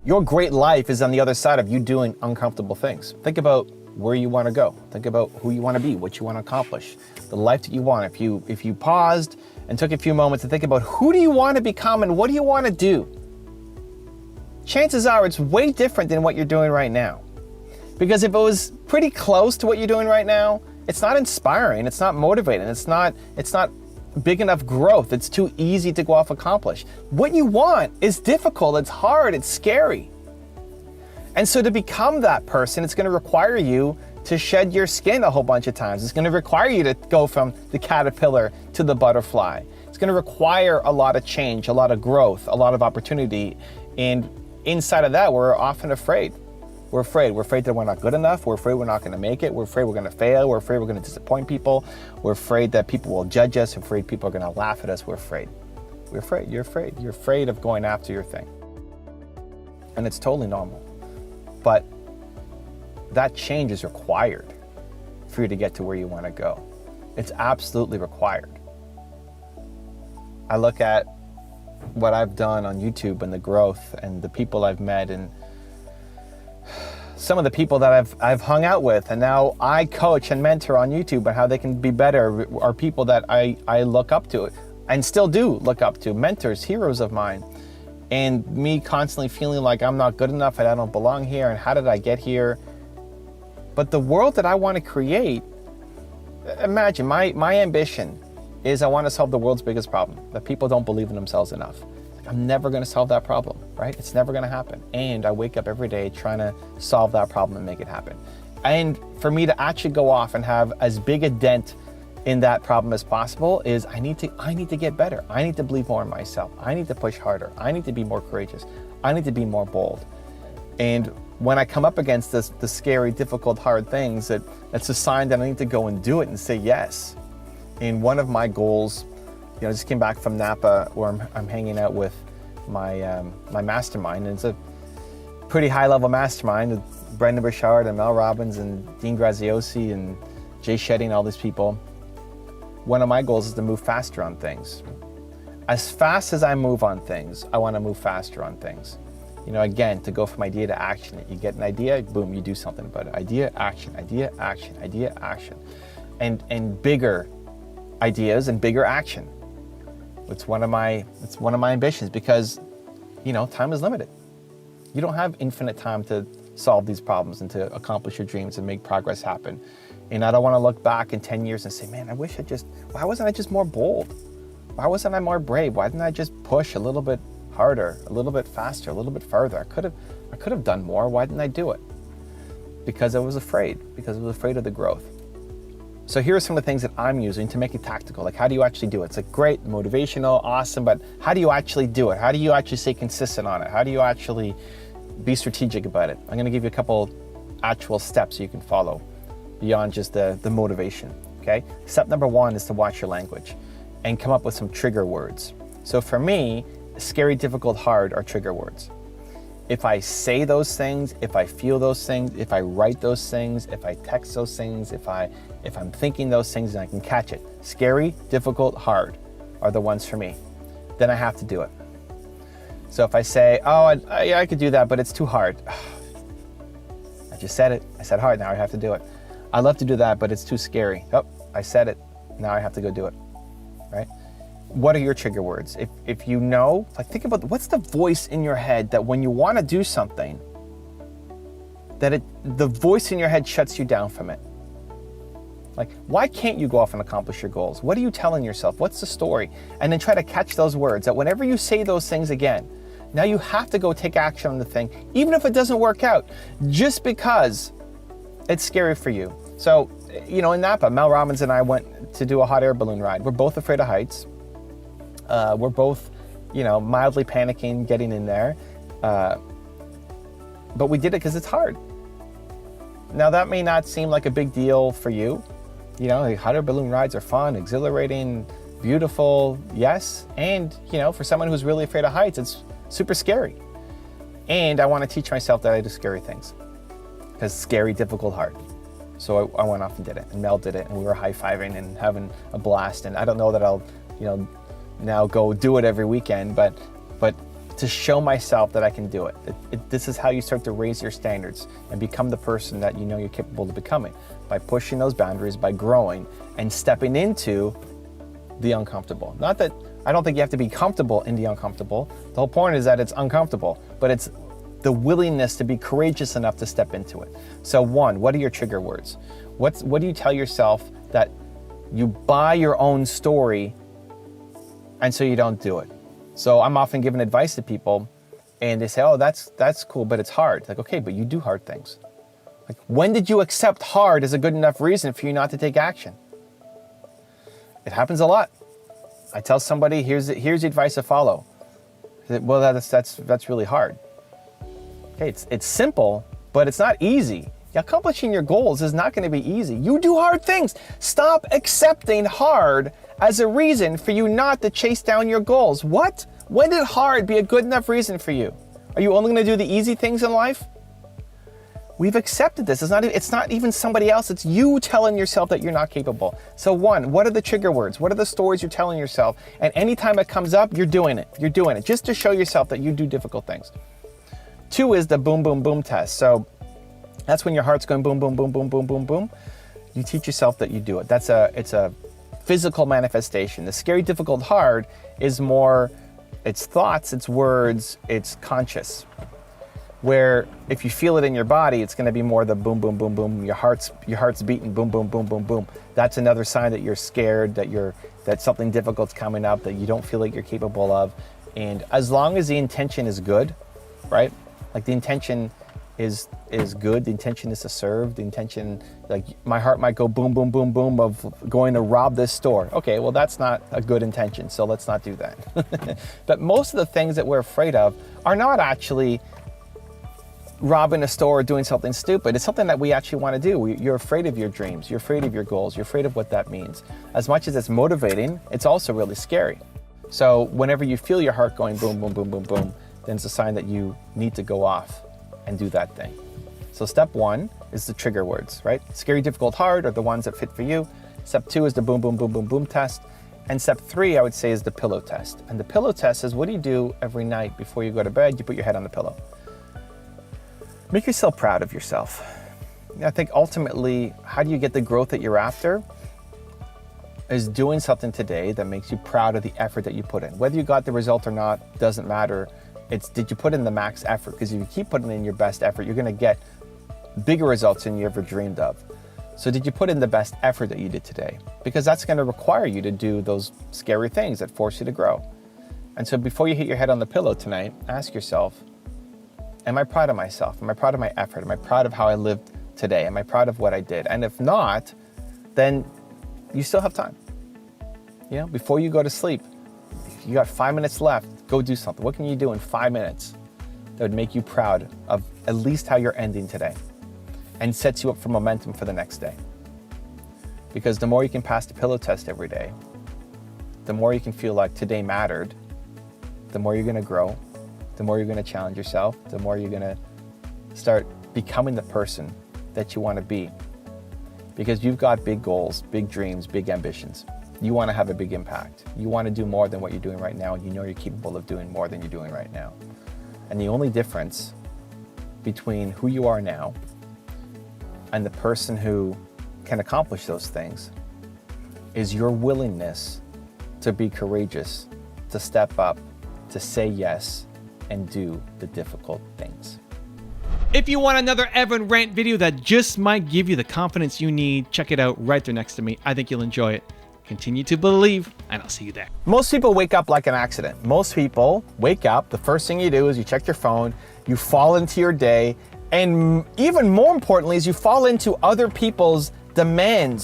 Your great life is on the other side of you doing uncomfortable things. Think about where you want to go. Think about who you want to be, what you want to accomplish, the life that you want. If you paused and took a few moments to think about who do you want to become and what do you want to do, chances are it's way different than what you're doing right now. Because if it was pretty close to what you're doing right now, it's not inspiring, it's not motivating, it's not big enough growth, it's too easy to go off accomplish. What you want is difficult, it's hard, it's scary. And so to become that person, it's going to require you to shed your skin a whole bunch of times. It's going to require you to go from the caterpillar to the butterfly. It's going to require a lot of change, a lot of growth, a lot of opportunity. And inside of that, we're often afraid. We're afraid. We're afraid that we're not good enough. We're afraid we're not going to make it. We're afraid we're going to fail. We're afraid we're going to disappoint people. We're afraid that people will judge us. We're afraid people are going to laugh at us. We're afraid. We're afraid. You're afraid. You're afraid of going after your thing. And it's totally normal. But that change is required for you to get to where you want to go. It's absolutely required. I look at what I've done on YouTube and the growth and the people I've met and some of the people that I've hung out with, and now I coach and mentor on YouTube and how they can be better are people that I look up to and still do look up to, mentors, heroes of mine. And me constantly feeling like I'm not good enough and I don't belong here and how did I get here? But the world that I want to create, imagine my ambition is I want to solve the world's biggest problem, that people don't believe in themselves enough. I'm never going to solve that problem, right? It's never going to happen. And I wake up every day trying to solve that problem and make it happen. And for me to actually go off and have as big a dent in that problem as possible is I need to get better. I need to believe more in myself. I need to push harder. I need to be more courageous. I need to be more bold. And when I come up against the scary, difficult, hard things, it's a sign that I need to go and do it and say yes. And one of my goals, I just came back from Napa where I'm hanging out with my mastermind, and it's a pretty high-level mastermind with Brendan Burchard and Mel Robbins and Dean Graziosi and Jay Shetty and all these people. One of my goals is to move faster on things. As fast as I move on things, I want to move faster on things. Again, to go from idea to action. You get an idea, boom, you do something about it. Idea, action, idea, action, idea, action. And bigger ideas and bigger action. It's one of my ambitions because, time is limited. You don't have infinite time to solve these problems and to accomplish your dreams and make progress happen. And I don't want to look back in 10 years and say, man, why wasn't I just more bold? Why wasn't I more brave? Why didn't I just push a little bit harder, a little bit faster, a little bit further? I could have done more. Why didn't I do it? Because I was afraid of the growth. So here are some of the things that I'm using to make it tactical. Like, how do you actually do it? It's like great, motivational, awesome, but how do you actually do it? How do you actually stay consistent on it? How do you actually be strategic about it? I'm going to give you a couple actual steps you can follow beyond just the motivation, okay? Step number one is to watch your language and come up with some trigger words. So for me, scary, difficult, hard are trigger words. If I say those things, if I feel those things, if I write those things, if I text those things, if I'm thinking those things and I can catch it, scary, difficult, hard are the ones for me, then I have to do it. So if I say, I could do that, but it's too hard. I just said it. I said hard, now I have to do it. I love to do that, but it's too scary. Oh, I said it, now I have to go do it, right? What are your trigger words? If you know, like think about what's the voice in your head that when you want to do something, the voice in your head shuts you down from it. Like, why can't you go off and accomplish your goals? What are you telling yourself? What's the story? And then try to catch those words that whenever you say those things again, now you have to go take action on the thing, even if it doesn't work out, just because it's scary for you. So, in Napa, Mel Robbins and I went to do a hot air balloon ride. We're both afraid of heights. We're both, mildly panicking getting in there. But we did it because it's hard. Now that may not seem like a big deal for you. Hot air balloon rides are fun, exhilarating, beautiful, yes. And, for someone who's really afraid of heights, it's super scary. And I want to teach myself that I do scary things. Because scary, difficult, hard. So I went off and did it. And Mel did it. And we were high-fiving and having a blast. And I don't know that I'll, now go do it every weekend. But to show myself that I can do it. This is how you start to raise your standards and become the person that you know you're capable of becoming, by pushing those boundaries, by growing and stepping into the uncomfortable. Not that, I don't think you have to be comfortable in the uncomfortable. The whole point is that it's uncomfortable, but it's the willingness to be courageous enough to step into it. So one, what are your trigger words? What do you tell yourself that you buy your own story and so you don't do it? So I'm often giving advice to people and they say, oh, that's cool, but it's hard. Like, okay, but you do hard things. Like, when did you accept hard as a good enough reason for you not to take action? It happens a lot. I tell somebody, here's the advice to follow. Well, that's really hard. Okay, it's simple, but it's not easy. Accomplishing your goals is not going to be easy. You do hard things. Stop accepting hard as a reason for you not to chase down your goals. What? When did hard be a good enough reason for you? Are you only going to do the easy things in life? We've accepted this. It's not even somebody else. It's you telling yourself that you're not capable. So one, what are the trigger words? What are the stories you're telling yourself? And anytime it comes up, you're doing it. You're doing it just to show yourself that you do difficult things. Two is the boom, boom, boom test. So that's when your heart's going boom, boom, boom, boom, boom, boom, boom. You teach yourself that you do it. It's a physical manifestation. The scary, difficult, hard is more, it's thoughts, it's words, it's conscious. Where if you feel it in your body, it's going to be more the boom, boom, boom, boom. Your heart's beating, boom, boom, boom, boom, boom. That's another sign that you're scared, that something difficult's coming up, that you don't feel like you're capable of. And as long as the intention is good, right? Like the intention is good. The intention is to serve. The intention, like my heart might go boom, boom, boom, boom of going to rob this store. Okay, well that's not a good intention, so let's not do that. But most of the things that we're afraid of are not actually robbing a store or doing something stupid. It's something that we actually want to do. You're afraid of your dreams. You're afraid of your goals. You're afraid of what that means. As much as it's motivating, it's also really scary. So whenever you feel your heart going boom, boom, boom, boom, boom, then it's a sign that you need to go off and do that thing. So step one is the trigger words, right? Scary, difficult, hard are the ones that fit for you. Step two is the boom, boom, boom, boom, boom test. And step three, I would say, is the pillow test. And the pillow test is, what do you do every night before you go to bed? You put your head on the pillow. Make yourself proud of yourself. I think ultimately, how do you get the growth that you're after? Is doing something today that makes you proud of the effort that you put in. Whether you got the result or not doesn't matter. It's, did you put in the max effort? Because if you keep putting in your best effort, you're going to get bigger results than you ever dreamed of. So did you put in the best effort that you did today? Because that's going to require you to do those scary things that force you to grow. And so before you hit your head on the pillow tonight, ask yourself, am I proud of myself? Am I proud of my effort? Am I proud of how I lived today? Am I proud of what I did? And if not, then you still have time. You know, before you go to sleep, if you got 5 minutes left, go do something. What can you do in 5 minutes that would make you proud of at least how you're ending today and sets you up for momentum for the next day? Because the more you can pass the pillow test every day, the more you can feel like today mattered, the more you're going to grow, the more you're going to challenge yourself, the more you're going to start becoming the person that you want to be. Because you've got big goals, big dreams, big ambitions. You want to have a big impact. You want to do more than what you're doing right now, and you know you're capable of doing more than you're doing right now. And the only difference between who you are now and the person who can accomplish those things is your willingness to be courageous, to step up, to say yes, and do the difficult things. If you want another Evan rant video that just might give you the confidence you need, check it out right there next to me. I think you'll enjoy it. Continue to believe, and I'll see you there. Most people wake up like an accident. Most people wake up, the first thing you do is you check your phone, you fall into your day, and even more importantly is you fall into other people's demands